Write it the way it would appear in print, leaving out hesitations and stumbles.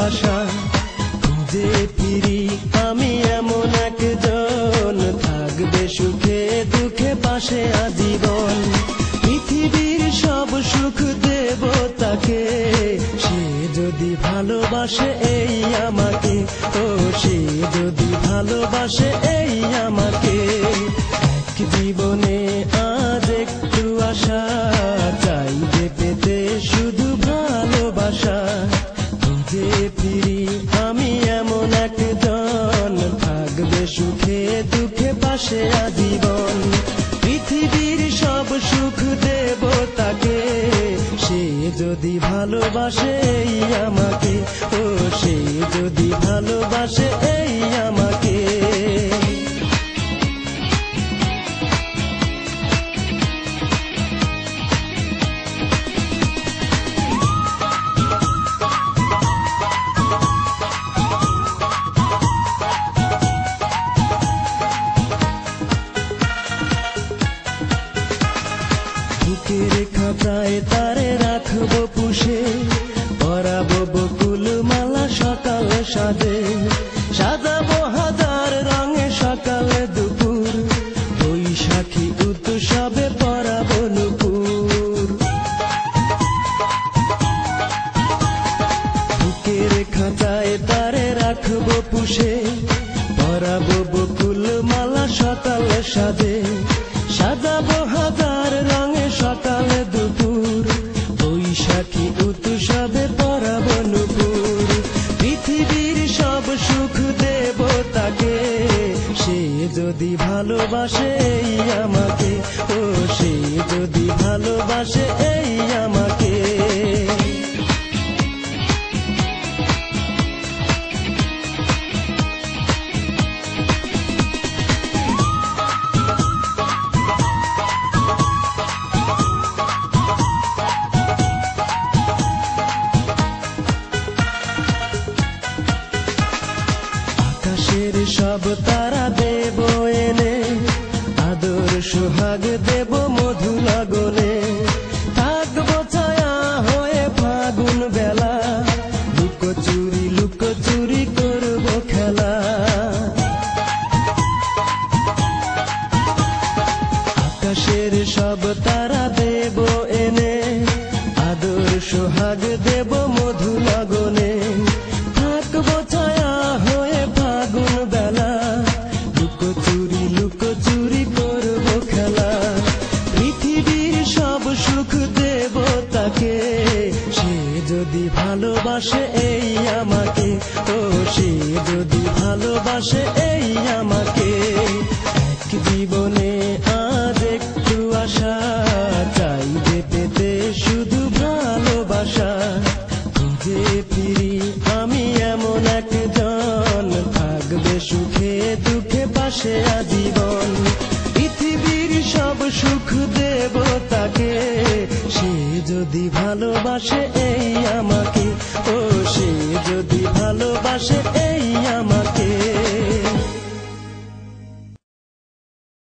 ভালোবাসা খুঁজে ফিরি আমি এমন একজন, থাকবে সুখে দুঃখে পাশে আজীবন। পৃথিবীর সব সুখ দেব তাকে, সে যদি ভালোবাসে এই আমাকে, ও সে যদি ভালোবাসে এই আমাকে। এক জীবনে আজ একটু আশা, চাইবে পেতে শুধু ভালোবাসা। খুঁজে ফিরি আমি এমন একজন, থাকবে সুখে দুঃখে পাশে আজীবন। পৃথিবীর সব সুখ দেব তাকে, সে যদি ভালোবাসে এই আমাকে, ও সে যদি ভালোবাসে এই আমাকে। বুকের খাতায় তারে রাখবো পুষে, পরাবো বকুল মালা সকাল সাজে। সাজাবো হাজার রঙে সকালে দুপুর, বৈশাখী উৎসবে পরাবো নুপুর। বুকের খাতায় তারে রাখবো পুষে, পরাবো বকুল মালা সকালে সাজে। সাজাবো হাজার রঙে সকালে দুপুর, বৈশাখী উৎসবে পরাবো নুপুর। পৃথিবীর সব সুখ দেব তাকে, সে যদি ভালোবাসে এই আমাকে, ও সে যদি ভালোবাসে এই আমাকে। আকাশের সব তারা দেব এনে, আদর সোহাগ দেব মধু লগনে। থাকবো ছায়া হয়ে ফাগুন বেলা, লুকোচুরি করবো খেলা। আকাশের সব তারা দেব এনে, আদর সোহাগ দেব মধু লগনে। থাকবো ছায়া হয়ে ফাগুন বেলা, লুকোচুরি করবো খেলা। পৃথিবীর সব সুখ দেব তাকে, সে যদি ভালোবাসে এই আমাকে, ও সে যদি ভালোবাসে এই আমাকে। এক জীবনে আজ একটু আশা, চাইবে পেতে শুধু ভালোবাসা। খুঁজে ফিরি আমি এমন একজন, থাকবে সুখে দুঃখে পাশে আজীবন। পৃথিবীর সব সুখ দেব তাকে, সে যদি ভালোবাসে এই আমাকে, ও সে যদি ভালোবাসে